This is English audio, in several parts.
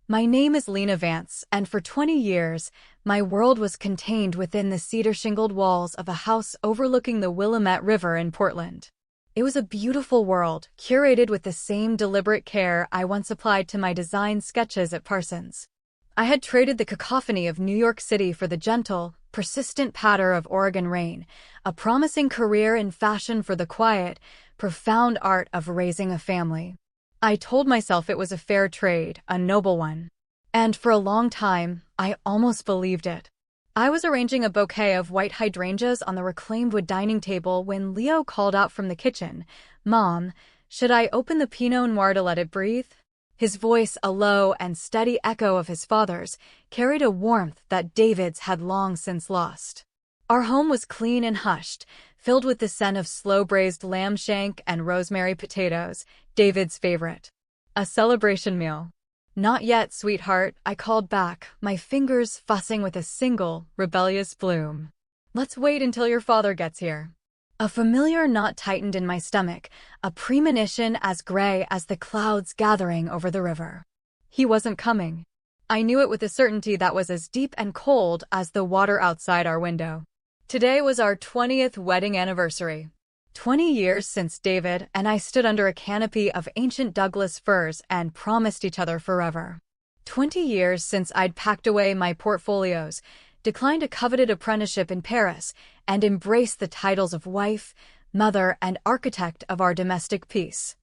My name is Lena Vance, and for 20 years, my world was contained within the cedar-shingled walls of a house overlooking the Willamette River in Portland. It was a beautiful world, curated with the same deliberate care I once applied to my design sketches at Parsons. I had traded the cacophony of New York City for the gentle, persistent patter of Oregon rain, a promising career in fashion for the quiet, profound art of raising a family. I told myself it was a fair trade, a noble one. And for a long time, I almost believed it. I was arranging a bouquet of white hydrangeas on the reclaimed wood dining table when Leo called out from the kitchen, "Mom, should I open the Pinot Noir to let it breathe?" His voice, a low and steady echo of his father's, carried a warmth that David's had long since lost. Our home was clean and hushed, filled with the scent of slow-braised lamb shank and rosemary potatoes, David's favorite. A celebration meal. "Not yet, sweetheart," I called back, my fingers fussing with a single, rebellious bloom. "Let's wait until your father gets here." A familiar knot tightened in my stomach, a premonition as gray as the clouds gathering over the river. He wasn't coming. I knew it with a certainty that was as deep and cold as the water outside our window. Today was our 20th wedding anniversary. 20 years since David and I stood under a canopy of ancient Douglas firs and promised each other forever. 20 years since I'd packed away my portfolios, declined a coveted apprenticeship in Paris, and embraced the titles of wife, mother, and architect of our domestic peace.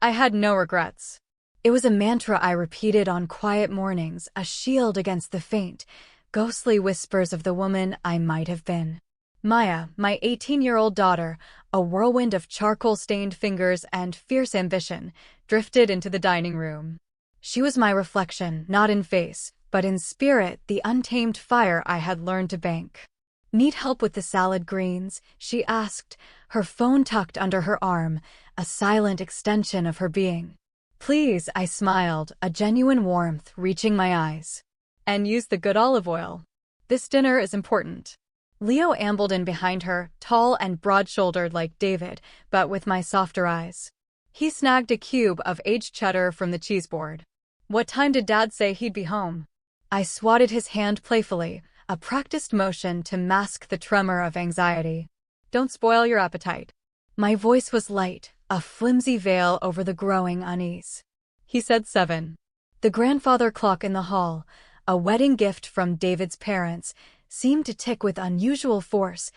I had no regrets. It was a mantra I repeated on quiet mornings, a shield against the faint, ghostly whispers of the woman I might have been. Maya, my 18-year-old daughter, a whirlwind of charcoal-stained fingers and fierce ambition, drifted into the dining room. She was my reflection, not in face, but in spirit, the untamed fire I had learned to bank. "Need help with the salad greens?" she asked, her phone tucked under her arm, a silent extension of her being. "Please," I smiled, a genuine warmth reaching my eyes. "And use the good olive oil. This dinner is important." Leo ambled in behind her, tall and broad-shouldered like David, but with my softer eyes. He snagged a cube of aged cheddar from the cheese board. "What time did Dad say he'd be home?" I swatted his hand playfully, a practiced motion to mask the tremor of anxiety. "Don't spoil your appetite." My voice was light, a flimsy veil over the growing unease. "He said 7. The grandfather clock in the hall, a wedding gift from David's parents, seemed to tick with unusual force,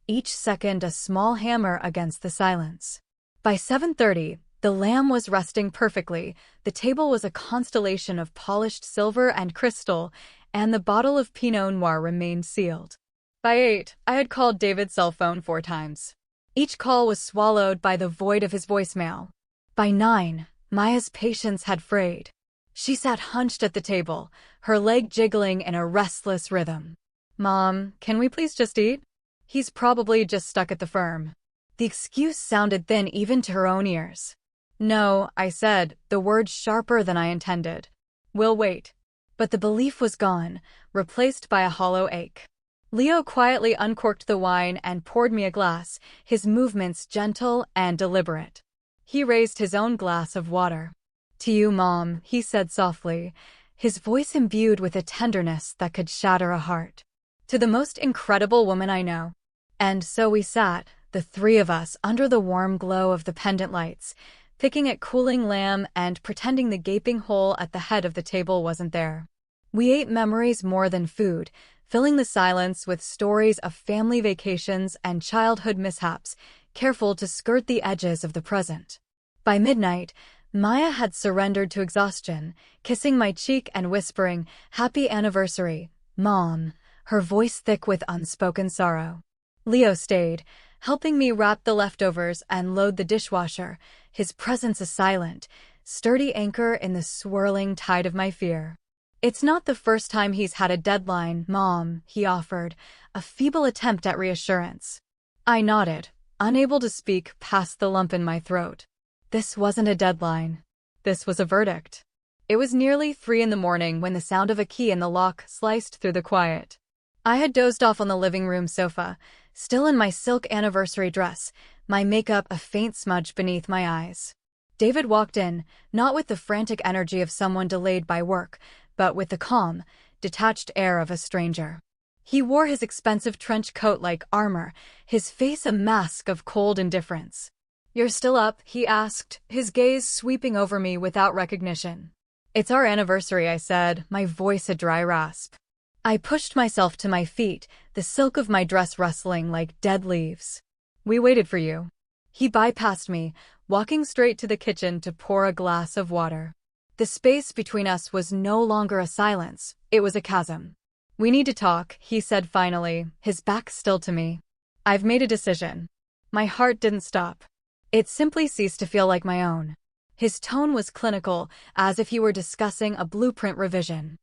each second a small hammer against the silence. By 7:30, the lamb was resting perfectly, the table was a constellation of polished silver and crystal, and the bottle of Pinot Noir remained sealed. By 8, I had called David's cell phone 4 times. Each call was swallowed by the void of his voicemail. By 9, Maya's patience had frayed. She sat hunched at the table, her leg jiggling in a restless rhythm. "Mom, can we please just eat? He's probably just stuck at the firm." The excuse sounded thin even to her own ears. "No," I said, the words sharper than I intended. "We'll wait." But the belief was gone, replaced by a hollow ache. Leo quietly uncorked the wine and poured me a glass, his movements gentle and deliberate. He raised his own glass of water. "To you, Mom," he said softly, his voice imbued with a tenderness that could shatter a heart. "To the most incredible woman I know." And so we sat, the three of us, under the warm glow of the pendant lights, picking at cooling lamb and pretending the gaping hole at the head of the table wasn't there. We ate memories more than food, filling the silence with stories of family vacations and childhood mishaps, careful to skirt the edges of the present. By midnight, Maya had surrendered to exhaustion, kissing my cheek and whispering, "Happy anniversary, Mom," her voice thick with unspoken sorrow. Leo stayed, helping me wrap the leftovers and load the dishwasher, his presence a silent, sturdy anchor in the swirling tide of my fear. "It's not the first time he's had a deadline, Mom," he offered, a feeble attempt at reassurance. I nodded, unable to speak past the lump in my throat. This wasn't a deadline. This was a verdict. It was nearly 3 in the morning when the sound of a key in the lock sliced through the quiet. I had dozed off on the living room sofa, still in my silk anniversary dress, my makeup a faint smudge beneath my eyes. David walked in, not with the frantic energy of someone delayed by work, but with the calm, detached air of a stranger. He wore his expensive trench coat like armor, his face a mask of cold indifference. "You're still up?" he asked, his gaze sweeping over me without recognition. "It's our anniversary," I said, my voice a dry rasp. I pushed myself to my feet, the silk of my dress rustling like dead leaves. "We waited for you." He bypassed me, walking straight to the kitchen to pour a glass of water. The space between us was no longer a silence, it was a chasm. "We need to talk," he said finally, his back still to me. "I've made a decision." My heart didn't stop. It simply ceased to feel like my own. His tone was clinical, as if he were discussing a blueprint revision.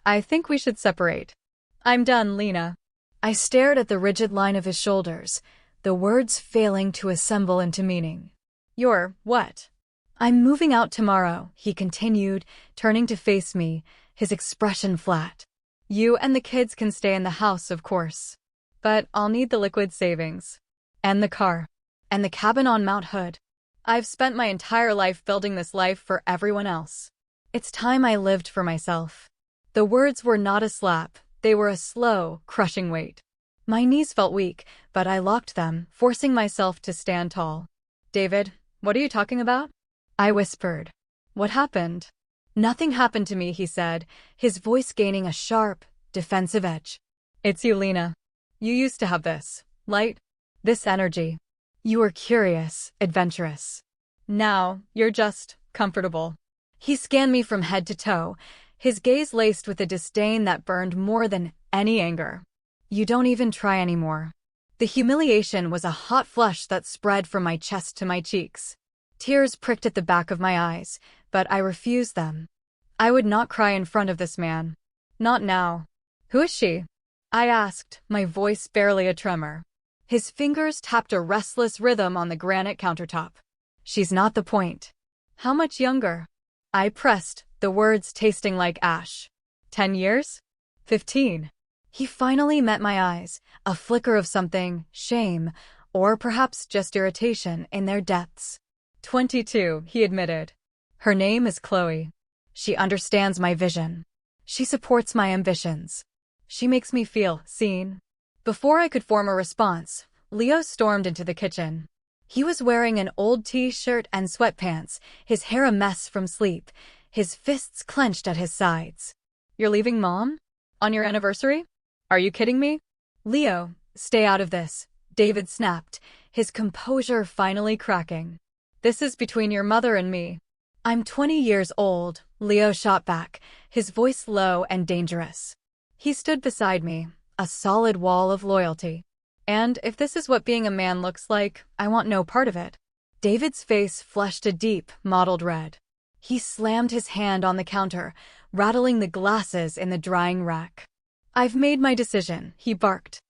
"I think we should separate." "I'm done, Lena." I stared at the rigid line of his shoulders, the words failing to assemble into meaning. "You're what?" "I'm moving out tomorrow," he continued, turning to face me, his expression flat. "You and the kids can stay in the house, of course. But I'll need the liquid savings. And the car. And the cabin on Mount Hood. I've spent my entire life building this life for everyone else. It's time I lived for myself." The words were not a slap, they were a slow, crushing weight. My knees felt weak, but I locked them, forcing myself to stand tall. "David, what are you talking about?" I whispered. "What happened?" "Nothing happened to me," he said, his voice gaining a sharp, defensive edge. "It's you, Lena. You used to have this light, this energy. You were curious, adventurous. Now, you're just comfortable." He scanned me from head to toe, his gaze laced with a disdain that burned more than any anger. "You don't even try anymore." The humiliation was a hot flush that spread from my chest to my cheeks. Tears pricked at the back of my eyes, but I refused them. I would not cry in front of this man. Not now. "Who is she?" I asked, my voice barely a tremor. His fingers tapped a restless rhythm on the granite countertop. "She's not the point." "How much younger?" I pressed, the words tasting like ash. 10 years? 15. He finally met my eyes, a flicker of something, shame, or perhaps just irritation in their depths. 22, he admitted. "Her name is Chloe. She understands my vision. She supports my ambitions. She makes me feel seen." Before I could form a response, Leo stormed into the kitchen. He was wearing an old t-shirt and sweatpants, his hair a mess from sleep, his fists clenched at his sides. "You're leaving, Mom? On your anniversary? Are you kidding me?" "Leo, stay out of this," David snapped, his composure finally cracking. "This is between your mother and me." "I'm 20 years old," Leo shot back, his voice low and dangerous. He stood beside me, a solid wall of loyalty. "And if this is what being a man looks like, I want no part of it." David's face flushed a deep, mottled red. He slammed his hand on the counter, rattling the glasses in the drying rack. "I've made my decision," he barked.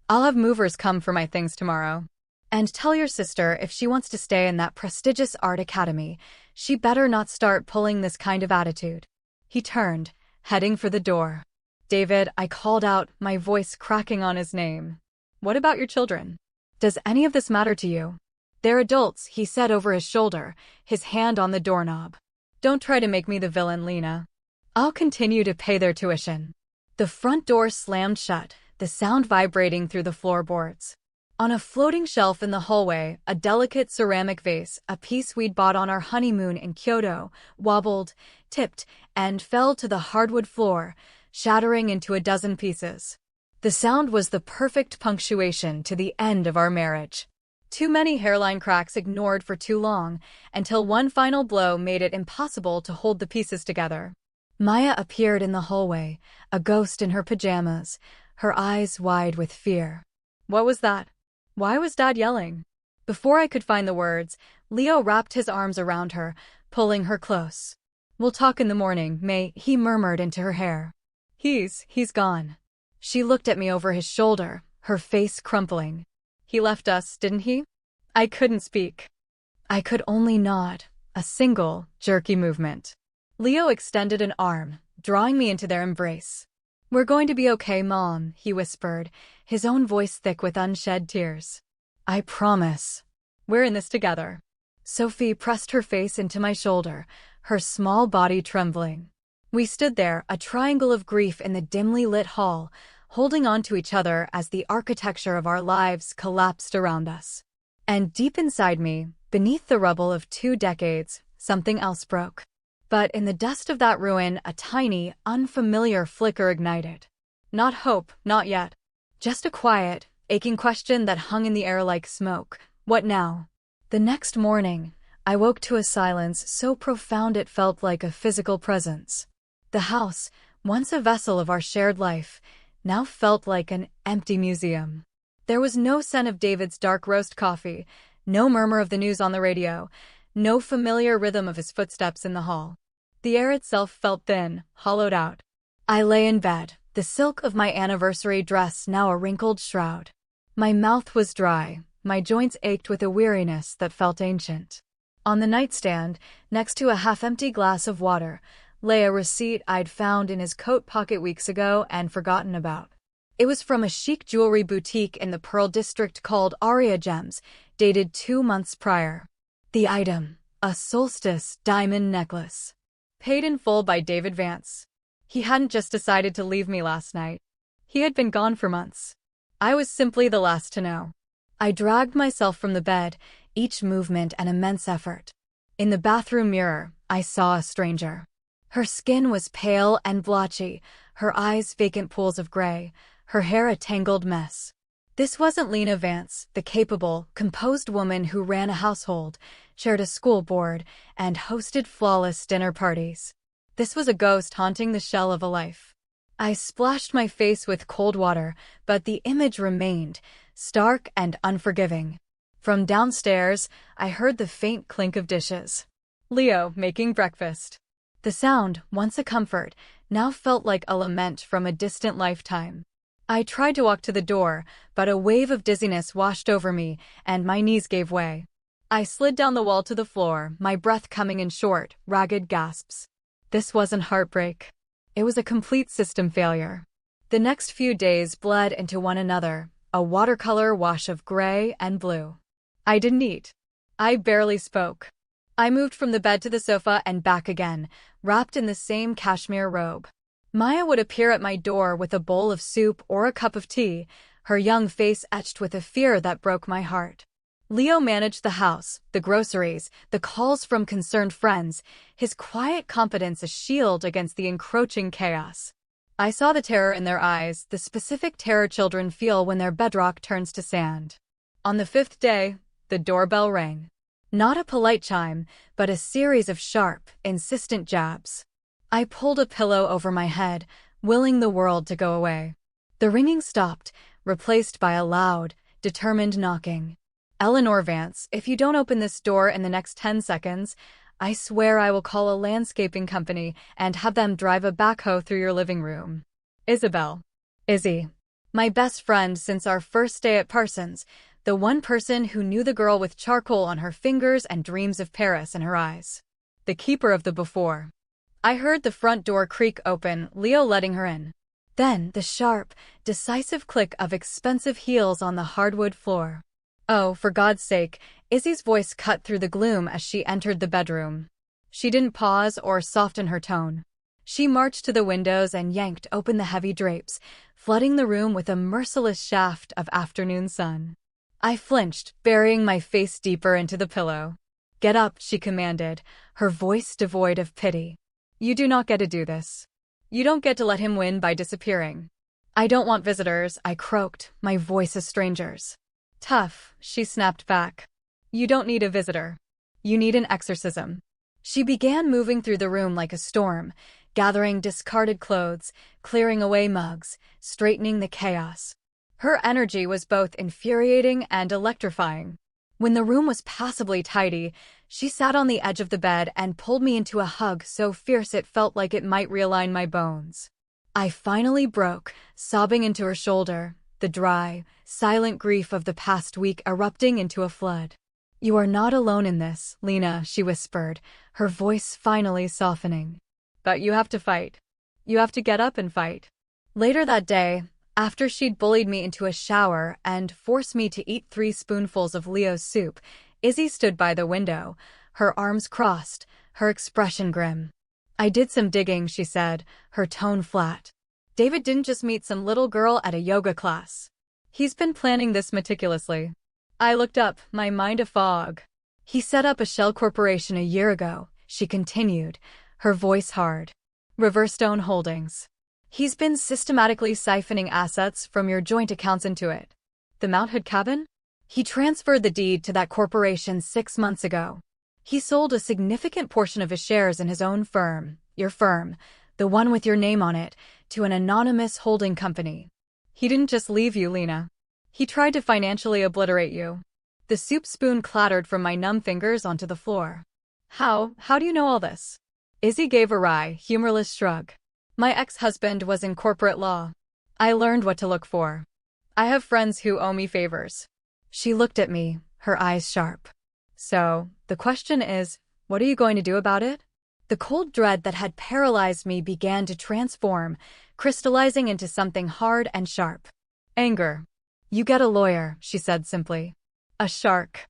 "I'll have movers come for my things tomorrow. And tell your sister if she wants to stay in that prestigious art academy, she better not start pulling this kind of attitude." He turned, heading for the door. "David," I called out, my voice cracking on his name. "What about your children? Does any of this matter to you?" "They're adults," he said over his shoulder, his hand on the doorknob. "Don't try to make me the villain, Lena. I'll continue to pay their tuition." The front door slammed shut, the sound vibrating through the floorboards. On a floating shelf in the hallway, a delicate ceramic vase, a piece we'd bought on our honeymoon in Kyoto, wobbled, tipped, and fell to the hardwood floor, shattering into a dozen pieces. The sound was the perfect punctuation to the end of our marriage. Too many hairline cracks ignored for too long, until one final blow made it impossible to hold the pieces together. Maya appeared in the hallway, a ghost in her pajamas, her eyes wide with fear. "What was that? Why was Dad yelling?" Before I could find the words, Leo wrapped his arms around her, pulling her close. "We'll talk in the morning, May," he murmured into her hair. He's gone." She looked at me over his shoulder, her face crumpling. "He left us, didn't he?" I couldn't speak. I could only nod, a single, jerky movement. Leo extended an arm, drawing me into their embrace. "We're going to be okay, Mom," he whispered, his own voice thick with unshed tears. "I promise. We're in this together." Sophie pressed her face into my shoulder, her small body trembling. We stood there, a triangle of grief in the dimly lit hall, holding on to each other as the architecture of our lives collapsed around us. And deep inside me, beneath the rubble of 2 decades, something else broke. But in the dust of that ruin, a tiny, unfamiliar flicker ignited. Not hope, not yet. Just a quiet, aching question that hung in the air like smoke. What now? The next morning, I woke to a silence so profound it felt like a physical presence. The house, once a vessel of our shared life, now felt like an empty museum. There was no scent of David's dark roast coffee, no murmur of the news on the radio, no familiar rhythm of his footsteps in the hall. The air itself felt thin, hollowed out. I lay in bed, the silk of my anniversary dress now a wrinkled shroud. My mouth was dry, my joints ached with a weariness that felt ancient. On the nightstand, next to a half-empty glass of water, lay a receipt I'd found in his coat pocket weeks ago and forgotten about. It was from a chic jewelry boutique in the Pearl District called Aria Gems, dated 2 months prior. The item, a solstice diamond necklace. Paid in full by David Vance. He hadn't just decided to leave me last night. He had been gone for months. I was simply the last to know. I dragged myself from the bed, each movement an immense effort. In the bathroom mirror, I saw a stranger. Her skin was pale and blotchy, her eyes vacant pools of gray, her hair a tangled mess. This wasn't Lena Vance, the capable, composed woman who ran a household, shared a school board, and hosted flawless dinner parties. This was a ghost haunting the shell of a life. I splashed my face with cold water, but the image remained, stark and unforgiving. From downstairs, I heard the faint clink of dishes. Leo making breakfast. The sound, once a comfort, now felt like a lament from a distant lifetime. I tried to walk to the door, but a wave of dizziness washed over me, and my knees gave way. I slid down the wall to the floor, my breath coming in short, ragged gasps. This wasn't heartbreak. It was a complete system failure. The next few days bled into one another, a watercolor wash of gray and blue. I didn't eat. I barely spoke. I moved from the bed to the sofa and back again, wrapped in the same cashmere robe. Maya would appear at my door with a bowl of soup or a cup of tea, her young face etched with a fear that broke my heart. Leo managed the house, the groceries, the calls from concerned friends, his quiet competence a shield against the encroaching chaos. I saw the terror in their eyes, the specific terror children feel when their bedrock turns to sand. On the 5th day, the doorbell rang. Not a polite chime, but a series of sharp, insistent jabs. I pulled a pillow over my head, willing the world to go away. The ringing stopped, replaced by a loud, determined knocking. Eleanor Vance, if you don't open this door in the next 10 seconds, I swear I will call a landscaping company and have them drive a backhoe through your living room. Isabel. Izzy. My best friend since our first day at Parsons, the one person who knew the girl with charcoal on her fingers and dreams of Paris in her eyes. The keeper of the before. I heard the front door creak open, Leo letting her in. Then the sharp, decisive click of expensive heels on the hardwood floor. Oh, for God's sake, Izzy's voice cut through the gloom as she entered the bedroom. She didn't pause or soften her tone. She marched to the windows and yanked open the heavy drapes, flooding the room with a merciless shaft of afternoon sun. I flinched, burying my face deeper into the pillow. Get up, she commanded, her voice devoid of pity. You do not get to do this. You don't get to let him win by disappearing. I don't want visitors, I croaked, my voice a stranger's. Tough, she snapped back. You don't need a visitor. You need an exorcism. She began moving through the room like a storm, gathering discarded clothes, clearing away mugs, straightening the chaos. Her energy was both infuriating and electrifying. When the room was passably tidy, she sat on the edge of the bed and pulled me into a hug so fierce it felt like it might realign my bones. I finally broke, sobbing into her shoulder, the dry, silent grief of the past week erupting into a flood. You are not alone in this, Lena, she whispered, her voice finally softening. But you have to fight. You have to get up and fight. Later that day, after she'd bullied me into a shower and forced me to eat 3 spoonfuls of Leo's soup, Izzy stood by the window, her arms crossed, her expression grim. I did some digging, she said, her tone flat. David didn't just meet some little girl at a yoga class. He's been planning this meticulously. I looked up, my mind a fog. He set up a shell corporation a year ago, she continued, her voice hard. Riverstone Holdings. He's been systematically siphoning assets from your joint accounts into it. The Mount Hood cabin? He transferred the deed to that corporation 6 months ago. He sold a significant portion of his shares in his own firm, your firm, the one with your name on it, to an anonymous holding company. He didn't just leave you, Lena. He tried to financially obliterate you. The soup spoon clattered from my numb fingers onto the floor. How do you know all this? Izzy gave a wry, humorless shrug. My ex-husband was in corporate law. I learned what to look for. I have friends who owe me favors. She looked at me, her eyes sharp. So, the question is, what are you going to do about it? The cold dread that had paralyzed me began to transform, crystallizing into something hard and sharp. Anger. You get a lawyer, she said simply. A shark.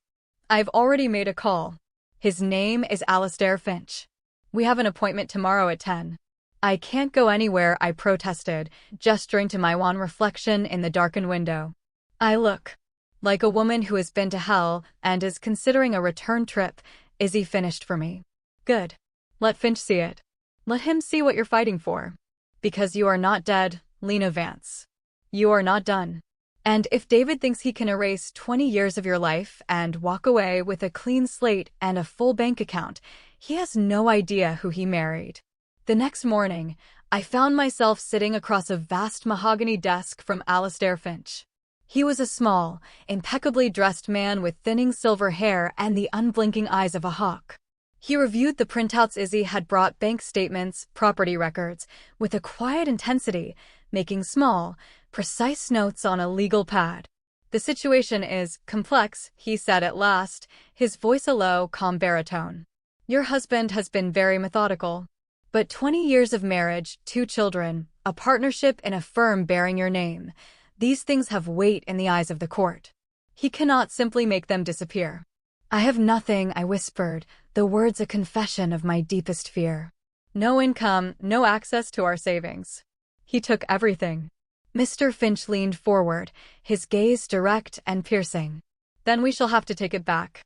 I've already made a call. His name is Alistair Finch. We have an appointment tomorrow at 10. I can't go anywhere, I protested, gesturing to my wan reflection in the darkened window. I look like a woman who has been to hell and is considering a return trip, Izzy finished for me. Good. Let Finch see it. Let him see what you're fighting for. Because you are not dead, Lena Vance. You are not done. And if David thinks he can erase 20 years of your life and walk away with a clean slate and a full bank account, he has no idea who he married. The next morning, I found myself sitting across a vast mahogany desk from Alistair Finch. He was a small, impeccably dressed man with thinning silver hair and the unblinking eyes of a hawk. He reviewed the printouts Izzy had brought, bank statements, property records, with a quiet intensity, making small, precise notes on a legal pad. The situation is complex, he said at last, his voice a low, calm baritone. Your husband has been very methodical. But 20 years of marriage, 2 children, a partnership in a firm bearing your name, these things have weight in the eyes of the court. He cannot simply make them disappear. I have nothing, I whispered, the words a confession of my deepest fear. No income, no access to our savings. He took everything. Mr. Finch leaned forward, his gaze direct and piercing. Then we shall have to take it back.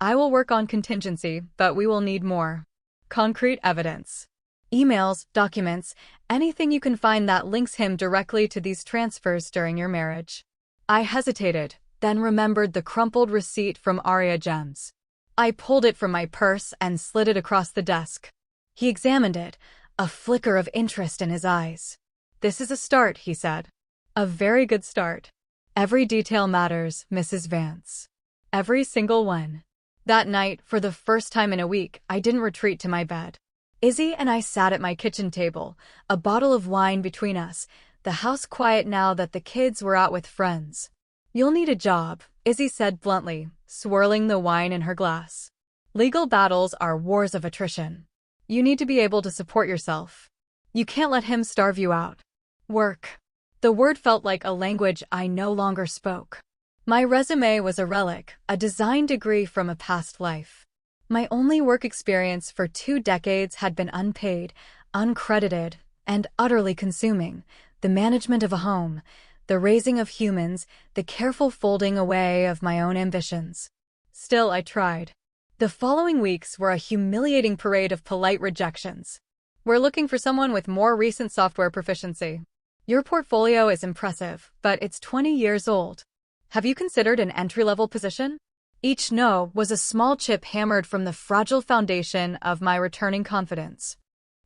I will work on contingency, but we will need more. Concrete evidence. Emails, documents, anything you can find that links him directly to these transfers during your marriage. I hesitated, then remembered the crumpled receipt from Aria Gems. I pulled it from my purse and slid it across the desk. He examined it, a flicker of interest in his eyes. This is a start, he said. A very good start. Every detail matters, Mrs. Vance. Every single one. That night, for the first time in a week, I didn't retreat to my bed. Izzy and I sat at my kitchen table, a bottle of wine between us, the house quiet now that the kids were out with friends. You'll need a job, Izzy said bluntly, swirling the wine in her glass. Legal battles are wars of attrition. You need to be able to support yourself. You can't let him starve you out. Work. The word felt like a language I no longer spoke. My resume was a relic, a design degree from a past life. My only work experience for 2 decades had been unpaid, uncredited, and utterly consuming. The management of a home, the raising of humans, the careful folding away of my own ambitions. Still, I tried. The following weeks were a humiliating parade of polite rejections. We're looking for someone with more recent software proficiency. Your portfolio is impressive, but it's 20 years old. Have you considered an entry-level position? Each no was a small chip hammered from the fragile foundation of my returning confidence.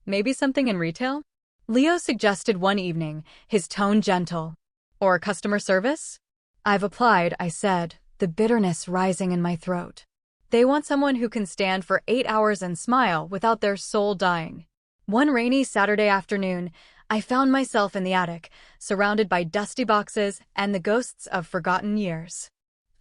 Maybe something in retail? Leo suggested one evening, his tone gentle. Or customer service? I've applied, I said, the bitterness rising in my throat. They want someone who can stand for 8 hours and smile without their soul dying. One rainy Saturday afternoon, I found myself in the attic, surrounded by dusty boxes and the ghosts of forgotten years.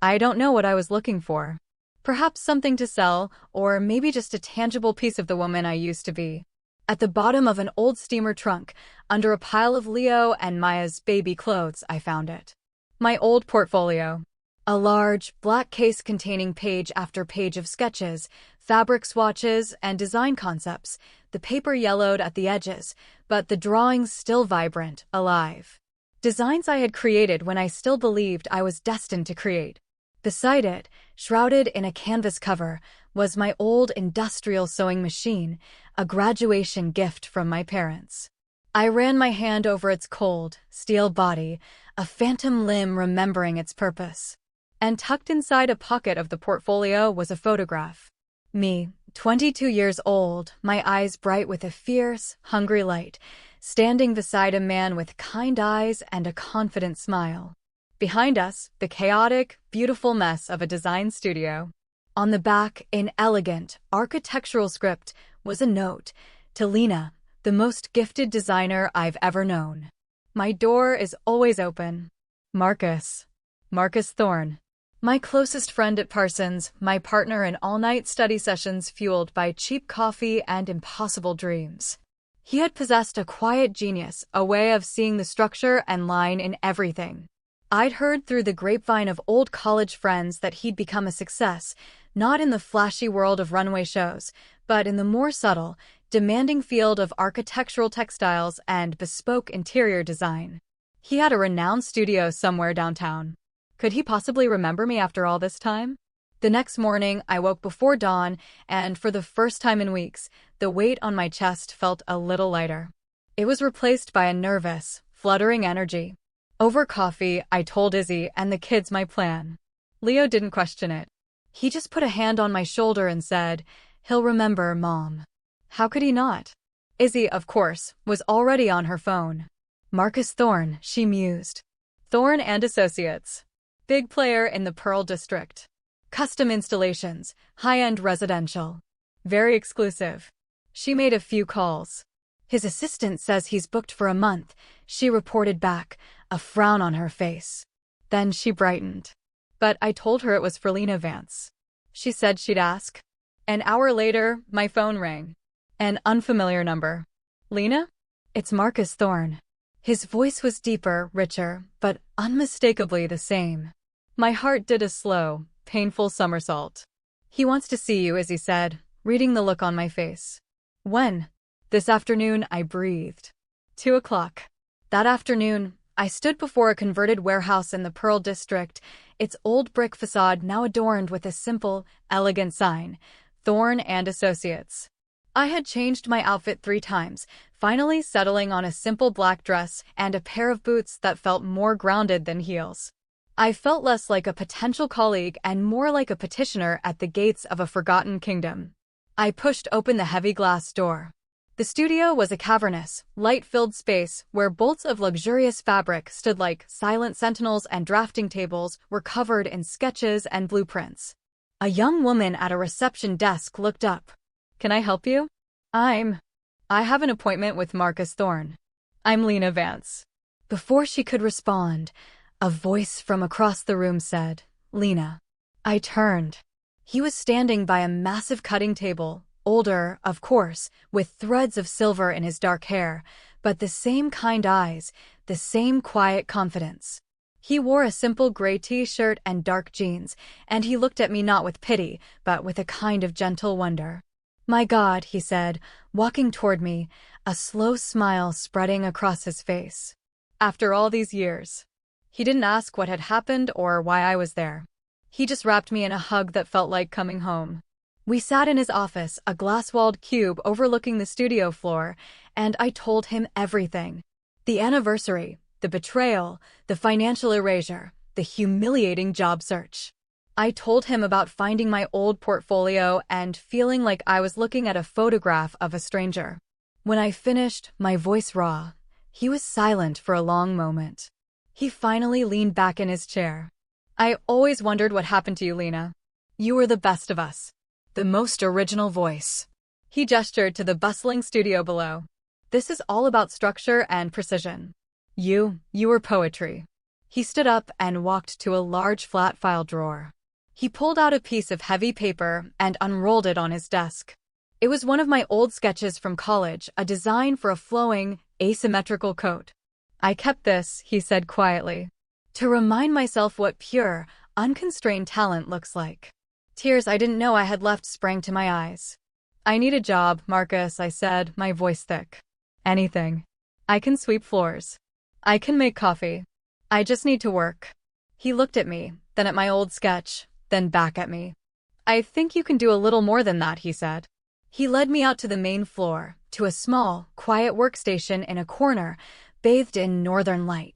I don't know what I was looking for. Perhaps something to sell, or maybe just a tangible piece of the woman I used to be. At the bottom of an old steamer trunk, under a pile of Leo and Maya's baby clothes, I found it. My old portfolio. A large, black case containing page after page of sketches, fabric swatches, and design concepts, the paper yellowed at the edges, but the drawings still vibrant, alive. Designs I had created when I still believed I was destined to create. Beside it, shrouded in a canvas cover, was my old industrial sewing machine, a graduation gift from my parents. I ran my hand over its cold, steel body, a phantom limb remembering its purpose. And tucked inside a pocket of the portfolio was a photograph. Me, 22 years old, my eyes bright with a fierce, hungry light, standing beside a man with kind eyes and a confident smile. Behind us, the chaotic, beautiful mess of a design studio. On the back, in elegant, architectural script, was a note, to Lena, the most gifted designer I've ever known. My door is always open. Marcus. Marcus Thorne. My closest friend at Parsons, my partner in all-night study sessions fueled by cheap coffee and impossible dreams. He had possessed a quiet genius, a way of seeing the structure and line in everything. I'd heard through the grapevine of old college friends that he'd become a success, not in the flashy world of runway shows, but in the more subtle, demanding field of architectural textiles and bespoke interior design. He had a renowned studio somewhere downtown. Could he possibly remember me after all this time? The next morning, I woke before dawn, and for the first time in weeks, the weight on my chest felt a little lighter. It was replaced by a nervous, fluttering energy. Over coffee, I told Izzy and the kids my plan. Leo didn't question it. He just put a hand on my shoulder and said, "He'll remember, Mom." How could he not? Izzy, of course, was already on her phone. Marcus Thorne, she mused. Thorne and Associates. Big player in the Pearl District. Custom installations, high-end residential. Very exclusive. She made a few calls. His assistant says he's booked for a month, she reported back, a frown on her face. Then she brightened. But I told her it was for Lena Vance. She said she'd ask. An hour later, my phone rang. An unfamiliar number. Lena? It's Marcus Thorne. His voice was deeper, richer, but unmistakably the same. My heart did a slow, painful somersault. He wants to see you, Izzy said, reading the look on my face. When? This afternoon, I breathed. 2 o'clock. That afternoon, I stood before a converted warehouse in the Pearl District, its old brick facade now adorned with a simple, elegant sign, Thorne and Associates. I had changed my outfit 3 times, finally settling on a simple black dress and a pair of boots that felt more grounded than heels. I felt less like a potential colleague and more like a petitioner at the gates of a forgotten kingdom. I pushed open the heavy glass door. The studio was a cavernous, light-filled space where bolts of luxurious fabric stood like silent sentinels, and drafting tables were covered in sketches and blueprints. A young woman at a reception desk looked up. Can I help you? I have an appointment with Marcus Thorne. I'm Lena Vance. Before she could respond, a voice from across the room said, Lena. I turned. He was standing by a massive cutting table, older, of course, with threads of silver in his dark hair, but the same kind eyes, the same quiet confidence. He wore a simple gray t-shirt and dark jeans, and he looked at me not with pity, but with a kind of gentle wonder. My God, he said, walking toward me, a slow smile spreading across his face. After all these years. He didn't ask what had happened or why I was there. He just wrapped me in a hug that felt like coming home. We sat in his office, a glass-walled cube overlooking the studio floor, and I told him everything. The anniversary, the betrayal, the financial erasure, the humiliating job search. I told him about finding my old portfolio and feeling like I was looking at a photograph of a stranger. When I finished, my voice raw, he was silent for a long moment. He finally leaned back in his chair. I always wondered what happened to you, Lena. You were the best of us. The most original voice. He gestured to the bustling studio below. This is all about structure and precision. You were poetry. He stood up and walked to a large flat file drawer. He pulled out a piece of heavy paper and unrolled it on his desk. It was one of my old sketches from college, a design for a flowing, asymmetrical coat. I kept this, he said quietly, to remind myself what pure, unconstrained talent looks like. Tears I didn't know I had left sprang to my eyes. I need a job, Marcus, I said, my voice thick. Anything. I can sweep floors. I can make coffee. I just need to work. He looked at me, then at my old sketch, then back at me. I think you can do a little more than that, he said. He led me out to the main floor, to a small, quiet workstation in a corner, bathed in northern light.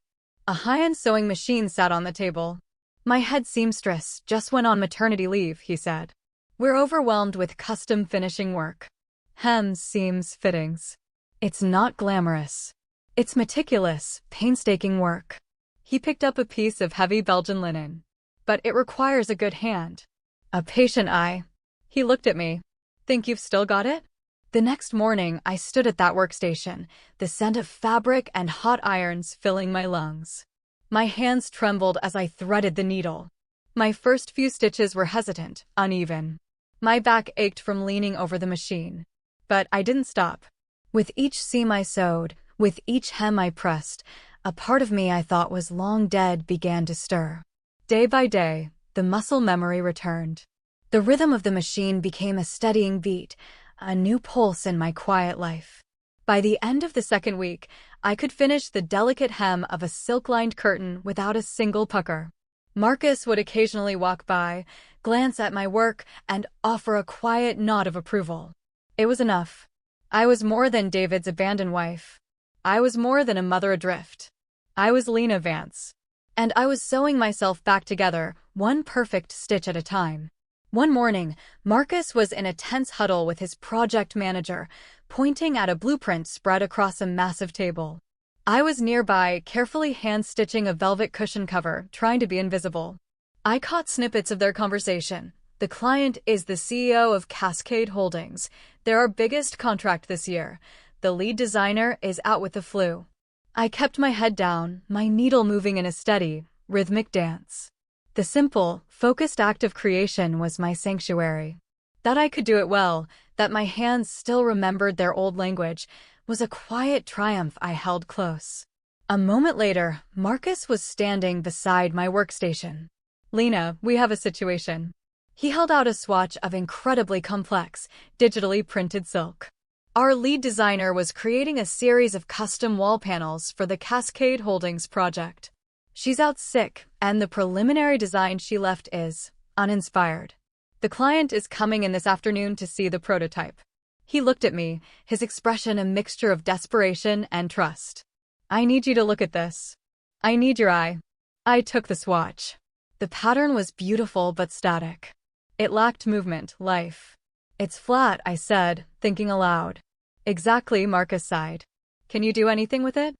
A high-end sewing machine sat on the table. My head seamstress just went on maternity leave, he said. We're overwhelmed with custom finishing work. Hems, seams, fittings. It's not glamorous. It's meticulous, painstaking work. He picked up a piece of heavy Belgian linen. But it requires a good hand. A patient eye. He looked at me. Think you've still got it? The next morning, I stood at that workstation, the scent of fabric and hot irons filling my lungs. My hands trembled as I threaded the needle. My first few stitches were hesitant, uneven. My back ached from leaning over the machine. But I didn't stop. With each seam I sewed, with each hem I pressed, a part of me I thought was long dead began to stir. Day by day, the muscle memory returned. The rhythm of the machine became a steadying beat, a new pulse in my quiet life. By the end of the second week, I could finish the delicate hem of a silk-lined curtain without a single pucker. Marcus would occasionally walk by, glance at my work, and offer a quiet nod of approval. It was enough. I was more than David's abandoned wife. I was more than a mother adrift. I was Lena Vance. And I was sewing myself back together, one perfect stitch at a time. One morning, Marcus was in a tense huddle with his project manager, pointing at a blueprint spread across a massive table. I was nearby, carefully hand-stitching a velvet cushion cover, trying to be invisible. I caught snippets of their conversation. The client is the CEO of Cascade Holdings. They're our biggest contract this year. The lead designer is out with the flu. I kept my head down, my needle moving in a steady, rhythmic dance. The simple, focused act of creation was my sanctuary. That I could do it well, that my hands still remembered their old language, was a quiet triumph I held close. A moment later, Marcus was standing beside my workstation. Lena, we have a situation. He held out a swatch of incredibly complex, digitally printed silk. Our lead designer was creating a series of custom wall panels for the Cascade Holdings project. She's out sick, and the preliminary design she left is uninspired. The client is coming in this afternoon to see the prototype. He looked at me, his expression a mixture of desperation and trust. I need you to look at this. I need your eye. I took the swatch. The pattern was beautiful but static. It lacked movement, life. It's flat, I said, thinking aloud. Exactly, Marcus sighed. Can you do anything with it?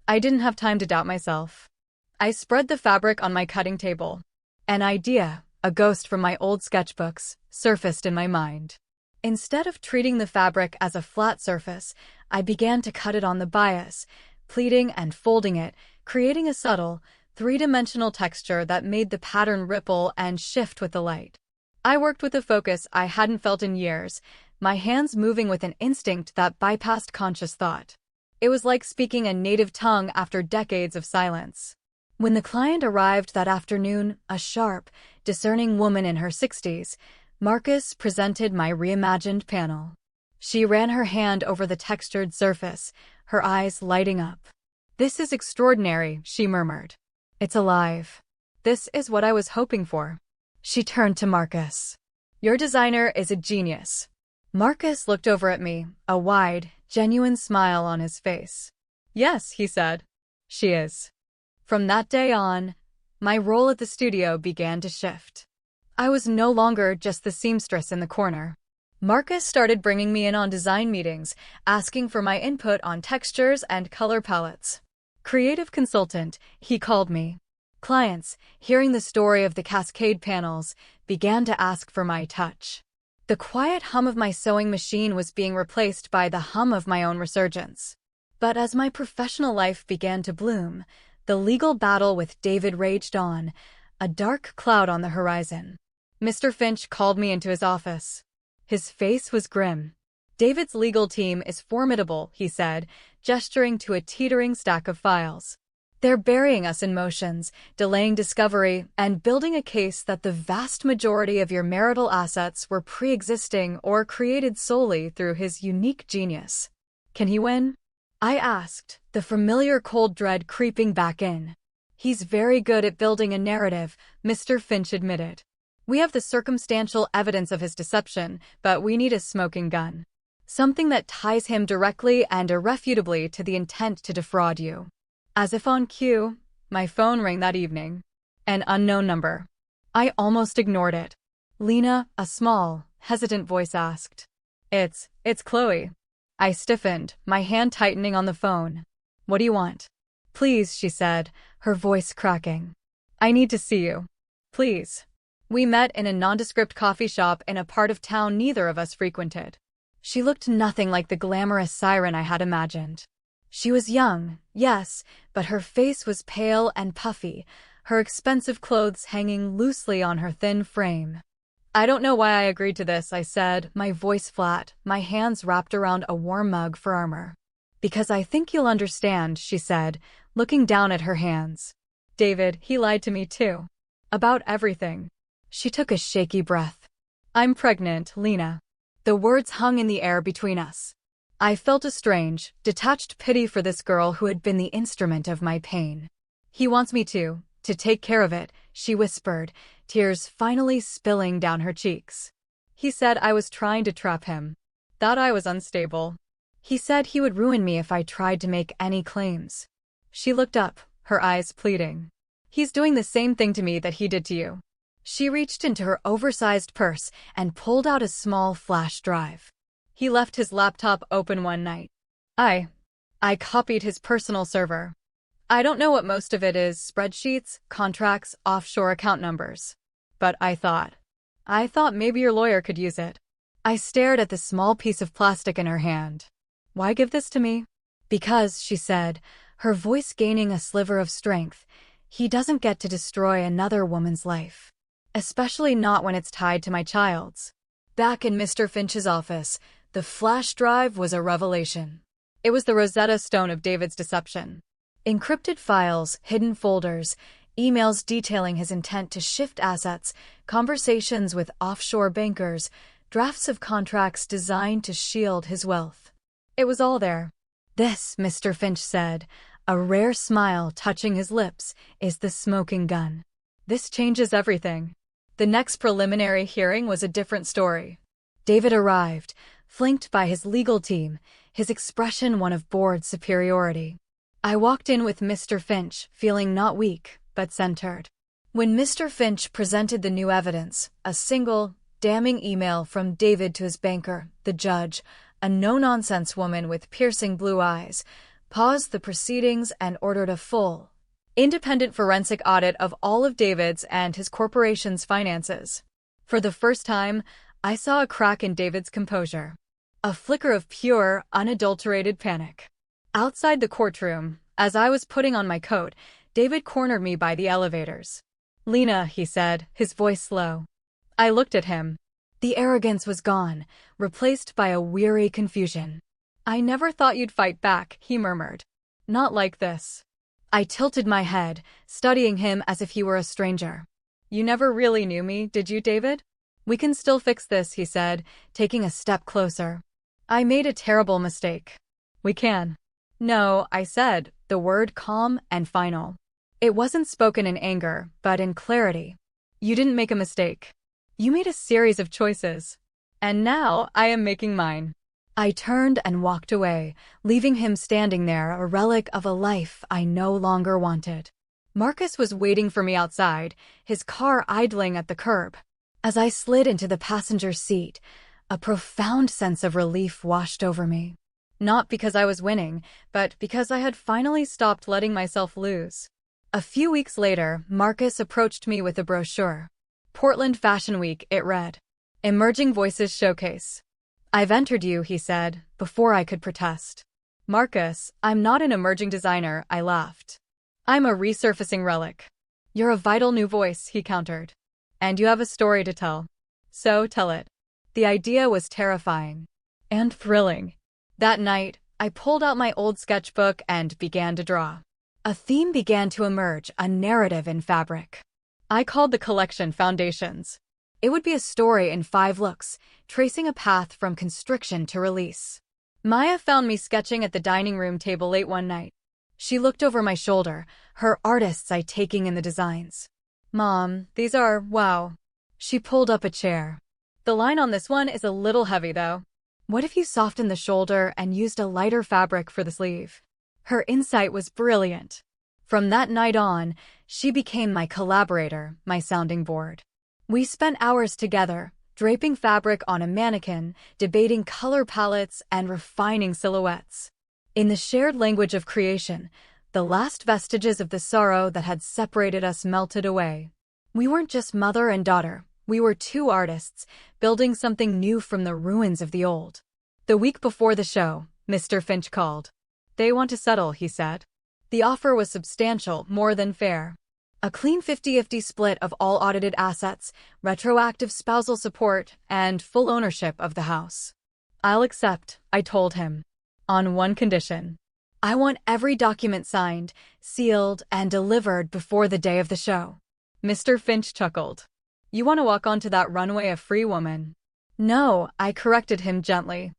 I didn't have time to doubt myself. I spread the fabric on my cutting table. An idea, a ghost from my old sketchbooks, surfaced in my mind. Instead of treating the fabric as a flat surface, I began to cut it on the bias, pleating and folding it, creating a subtle, three-dimensional texture that made the pattern ripple and shift with the light. I worked with a focus I hadn't felt in years, my hands moving with an instinct that bypassed conscious thought. It was like speaking a native tongue after decades of silence. When the client arrived that afternoon, a sharp, discerning woman in her 60s, Marcus presented my reimagined panel. She ran her hand over the textured surface, her eyes lighting up. "This is extraordinary," she murmured. "It's alive. This is what I was hoping for." She turned to Marcus. "Your designer is a genius." Marcus looked over at me, a wide, genuine smile on his face. "Yes," he said. "She is." From that day on, my role at the studio began to shift. I was no longer just the seamstress in the corner. Marcus started bringing me in on design meetings, asking for my input on textures and color palettes. Creative consultant, he called me. Clients, hearing the story of the Cascade panels, began to ask for my touch. The quiet hum of my sewing machine was being replaced by the hum of my own resurgence. But as my professional life began to bloom, the legal battle with David raged on, a dark cloud on the horizon. Mr. Finch called me into his office. His face was grim. "David's legal team is formidable," he said, gesturing to a teetering stack of files. They're burying us in motions, delaying discovery, and building a case that the vast majority of your marital assets were pre-existing or created solely through his unique genius. Can he win? I asked, the familiar cold dread creeping back in. He's very good at building a narrative, Mr. Finch admitted. We have the circumstantial evidence of his deception, but we need a smoking gun. Something that ties him directly and irrefutably to the intent to defraud you. As if on cue, my phone rang that evening. An unknown number. I almost ignored it. Lena, a small, hesitant voice asked. It's Chloe. I stiffened, my hand tightening on the phone. What do you want? Please, she said, her voice cracking. I need to see you. Please. We met in a nondescript coffee shop in a part of town neither of us frequented. She looked nothing like the glamorous siren I had imagined. She was young, yes, but her face was pale and puffy, her expensive clothes hanging loosely on her thin frame. I don't know why I agreed to this, I said, my voice flat, my hands wrapped around a warm mug for armor. Because I think you'll understand, she said, looking down at her hands. David, he lied to me too. About everything. She took a shaky breath. I'm pregnant, Lena. The words hung in the air between us. I felt a strange, detached pity for this girl who had been the instrument of my pain. He wants me to take care of it, she whispered, tears finally spilling down her cheeks. He said I was trying to trap him. That I was unstable. He said he would ruin me if I tried to make any claims. She looked up, her eyes pleading. He's doing the same thing to me that he did to you. She reached into her oversized purse and pulled out a small flash drive. He left his laptop open one night. I copied his personal server. I don't know what most of it is, spreadsheets, contracts, offshore account numbers. But I thought maybe your lawyer could use it. I stared at the small piece of plastic in her hand. Why give this to me? Because, she said, her voice gaining a sliver of strength, he doesn't get to destroy another woman's life. Especially not when it's tied to my child's. Back in Mr. Finch's office, the flash drive was a revelation. It was the Rosetta Stone of David's deception. Encrypted files, hidden folders, emails detailing his intent to shift assets, conversations with offshore bankers, drafts of contracts designed to shield his wealth. It was all there. This, Mr. Finch said, a rare smile touching his lips, is the smoking gun. This changes everything. The next preliminary hearing was a different story. David arrived, flanked by his legal team, his expression one of bored superiority. I walked in with Mr. Finch, feeling not weak, but centered. When Mr. Finch presented the new evidence, a single, damning email from David to his banker, the judge, a no-nonsense woman with piercing blue eyes, paused the proceedings and ordered a full, independent forensic audit of all of David's and his corporation's finances. For the first time, I saw a crack in David's composure. A flicker of pure, unadulterated panic. Outside the courtroom, as I was putting on my coat, David cornered me by the elevators. Lena, he said, his voice slow. I looked at him. The arrogance was gone, replaced by a weary confusion. I never thought you'd fight back, he murmured. Not like this. I tilted my head, studying him as if he were a stranger. You never really knew me, did you, David? We can still fix this, he said, taking a step closer. I made a terrible mistake. We can. No, I said, the word calm and final. It wasn't spoken in anger, but in clarity. You didn't make a mistake. You made a series of choices. And now I am making mine. I turned and walked away, leaving him standing there, a relic of a life I no longer wanted. Marcus was waiting for me outside, his car idling at the curb. As I slid into the passenger seat, a profound sense of relief washed over me. Not because I was winning, but because I had finally stopped letting myself lose. A few weeks later, Marcus approached me with a brochure. Portland Fashion Week, it read. Emerging Voices Showcase. I've entered you, he said, before I could protest. Marcus, I'm not an emerging designer, I laughed. I'm a resurfacing relic. You're a vital new voice, he countered. And you have a story to tell. So tell it. The idea was terrifying. And thrilling. That night, I pulled out my old sketchbook and began to draw. A theme began to emerge, a narrative in fabric. I called the collection Foundations. It would be a story in 5 looks, tracing a path from constriction to release. Maya found me sketching at the dining room table late one night. She looked over my shoulder, her artist's eye taking in the designs. "Mom, these are, wow." She pulled up a chair. "The line on this one is a little heavy, though. What if you softened the shoulder and used a lighter fabric for the sleeve?" Her insight was brilliant. From that night on, she became my collaborator, my sounding board. We spent hours together, draping fabric on a mannequin, debating color palettes, and refining silhouettes. In the shared language of creation, the last vestiges of the sorrow that had separated us melted away. We weren't just mother and daughter, we were 2 artists, building something new from the ruins of the old. The week before the show, Mr. Finch called. "They want to settle," he said. The offer was substantial, more than fair. A clean 50-50 split of all audited assets, retroactive spousal support, and full ownership of the house. "I'll accept," I told him. "On one condition. I want every document signed, sealed, and delivered before the day of the show." Mr. Finch chuckled. "You want to walk onto that runway a free woman?" "No," I corrected him gently.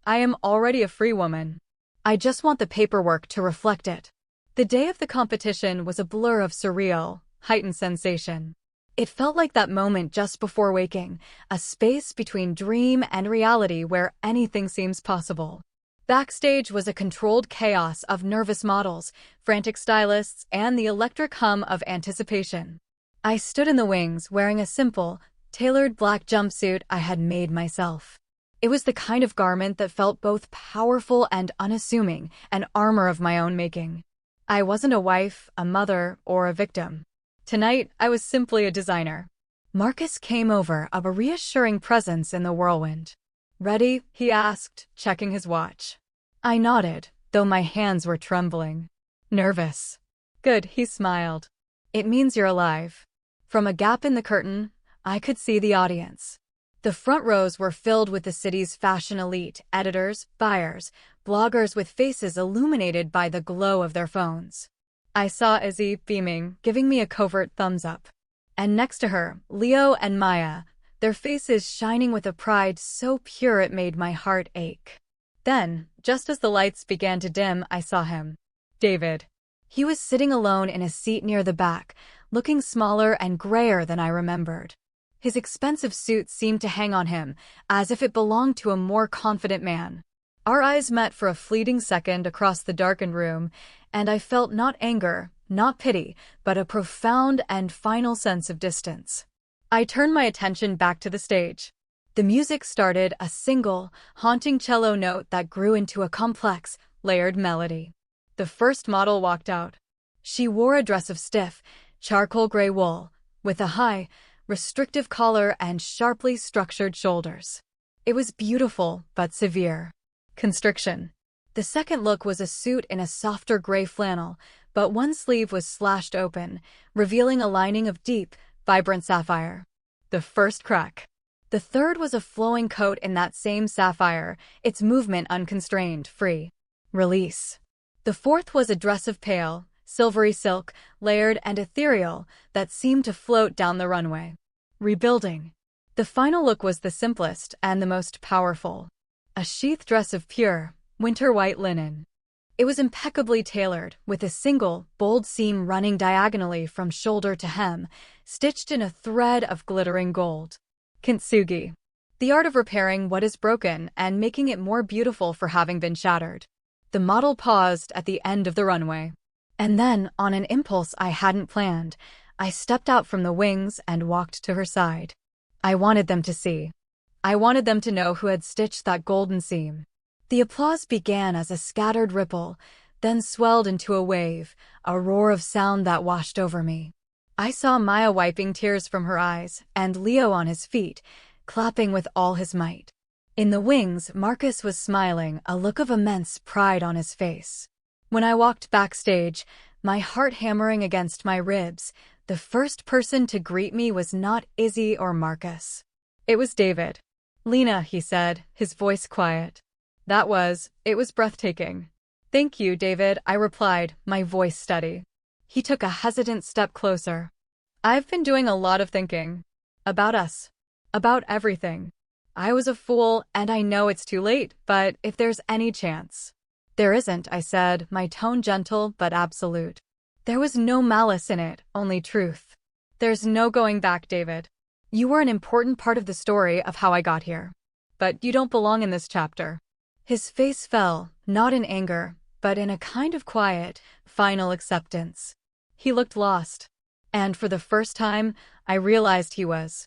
"I am already a free woman. I just want the paperwork to reflect it." The day of the competition was a blur of surreal, heightened sensation. It felt like that moment just before waking, a space between dream and reality where anything seems possible. Backstage was a controlled chaos of nervous models, frantic stylists, and the electric hum of anticipation. I stood in the wings wearing a simple, tailored black jumpsuit I had made myself. It was the kind of garment that felt both powerful and unassuming, an armor of my own making. I wasn't a wife, a mother, or a victim. Tonight, I was simply a designer. Marcus came over, a reassuring presence in the whirlwind. "Ready?" he asked, checking his watch. I nodded, though my hands were trembling. "Nervous?" "Good," he smiled. "It means you're alive." From a gap in the curtain, I could see the audience. The front rows were filled with the city's fashion elite, editors, buyers, bloggers with faces illuminated by the glow of their phones. I saw Izzy, beaming, giving me a covert thumbs up. And next to her, Leo and Maya, their faces shining with a pride so pure it made my heart ache. Then, just as the lights began to dim, I saw him. David. He was sitting alone in a seat near the back, looking smaller and grayer than I remembered. His expensive suit seemed to hang on him, as if it belonged to a more confident man. Our eyes met for a fleeting second across the darkened room, and I felt not anger, not pity, but a profound and final sense of distance. I turned my attention back to the stage. The music started, a single, haunting cello note that grew into a complex, layered melody. The first model walked out. She wore a dress of stiff, charcoal gray wool, with a high, restrictive collar and sharply structured shoulders. It was beautiful, but severe. Constriction. The second look was a suit in a softer gray flannel, but one sleeve was slashed open, revealing a lining of deep, vibrant sapphire. The first crack. The third was a flowing coat in that same sapphire, its movement unconstrained, free. Release. The fourth was a dress of pale, silvery silk, layered and ethereal, that seemed to float down the runway. Rebuilding. The final look was the simplest and the most powerful. A sheath dress of pure, winter white linen. It was impeccably tailored, with a single, bold seam running diagonally from shoulder to hem, stitched in a thread of glittering gold. Kintsugi. The art of repairing what is broken and making it more beautiful for having been shattered. The model paused at the end of the runway. And then, on an impulse I hadn't planned, I stepped out from the wings and walked to her side. I wanted them to see. I wanted them to know who had stitched that golden seam. The applause began as a scattered ripple, then swelled into a wave, a roar of sound that washed over me. I saw Maya wiping tears from her eyes, and Leo on his feet, clapping with all his might. In the wings, Marcus was smiling, a look of immense pride on his face. When I walked backstage, my heart hammering against my ribs, the first person to greet me was not Izzy or Marcus. It was David. "Lena," he said, his voice quiet. It was breathtaking. Thank you, David, I replied, my voice steady. He took a hesitant step closer. I've been doing a lot of thinking. About us. About everything. I was a fool, and I know it's too late, but if there's any chance. There isn't, I said, my tone gentle but absolute. There was no malice in it, only truth. There's no going back, David. You were an important part of the story of how I got here. But you don't belong in this chapter. His face fell, not in anger, but in a kind of quiet, final acceptance. He looked lost. And for the first time, I realized he was.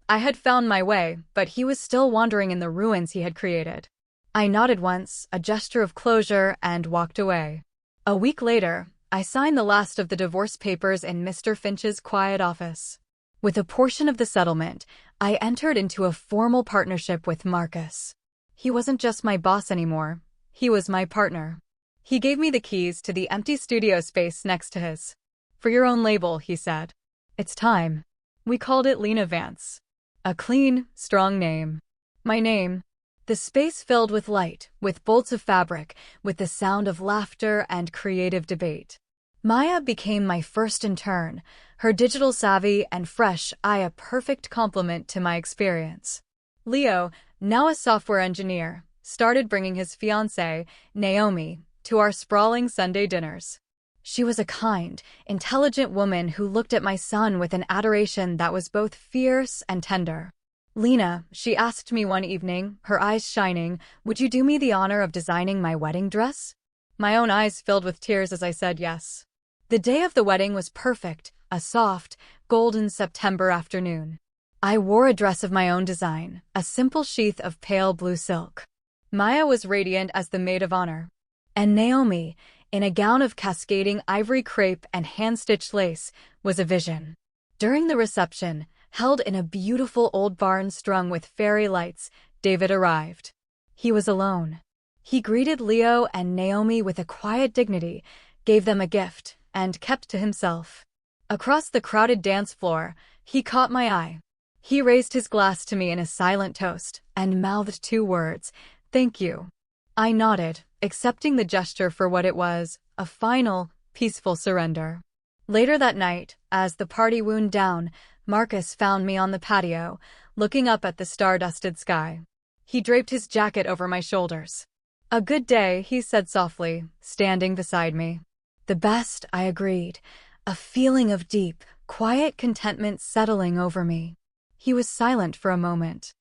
I had found my way, but he was still wandering in the ruins he had created. I nodded once, a gesture of closure, and walked away. A week later, I signed the last of the divorce papers in Mr. Finch's quiet office. With a portion of the settlement, I entered into a formal partnership with Marcus. He wasn't just my boss anymore. He was my partner. He gave me the keys to the empty studio space next to his. For your own label, he said. It's time. We called it Lena Vance. A clean, strong name. My name. The space filled with light, with bolts of fabric, with the sound of laughter and creative debate. Maya became my first intern, her digital savvy and fresh eye a perfect complement to my experience. Leo, now a software engineer, started bringing his fiancée, Naomi, to our sprawling Sunday dinners. She was a kind, intelligent woman who looked at my son with an adoration that was both fierce and tender. Lena, she asked me one evening, her eyes shining, would you do me the honor of designing my wedding dress? My own eyes filled with tears as I said yes. The day of the wedding was perfect, a soft, golden September afternoon. I wore a dress of my own design, a simple sheath of pale blue silk. Maya was radiant as the maid of honor. And Naomi, in a gown of cascading ivory crepe and hand-stitched lace, was a vision. During the reception, held in a beautiful old barn strung with fairy lights, David arrived. He was alone. He greeted Leo and Naomi with a quiet dignity, gave them a gift, and kept to himself. Across the crowded dance floor, he caught my eye. He raised his glass to me in a silent toast, and mouthed two words, "Thank you." I nodded, accepting the gesture for what it was, a final, peaceful surrender. Later that night, as the party wound down, Marcus found me on the patio, looking up at the star-dusted sky. He draped his jacket over my shoulders. "A good day," he said softly, standing beside me. "The best," I agreed, a feeling of deep, quiet contentment settling over me. He was silent for a moment.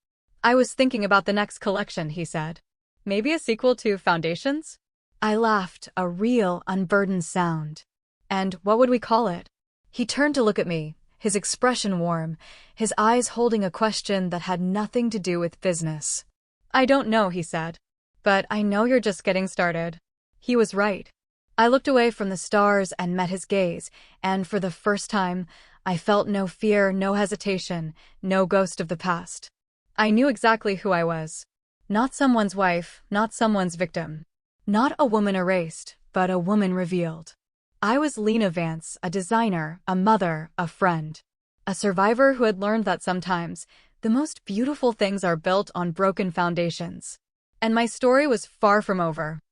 "I was thinking about the next collection," he said. "Maybe a sequel to Foundations?" I laughed, a real, unburdened sound. "And what would we call it?" He turned to look at me, his expression warm, his eyes holding a question that had nothing to do with business. "I don't know," he said. "But I know you're just getting started." He was right. I looked away from the stars and met his gaze, and for the first time, I felt no fear, no hesitation, no ghost of the past. I knew exactly who I was. Not someone's wife, not someone's victim. Not a woman erased, but a woman revealed. I was Lena Vance, a designer, a mother, a friend. A survivor who had learned that sometimes, the most beautiful things are built on broken foundations. And my story was far from over.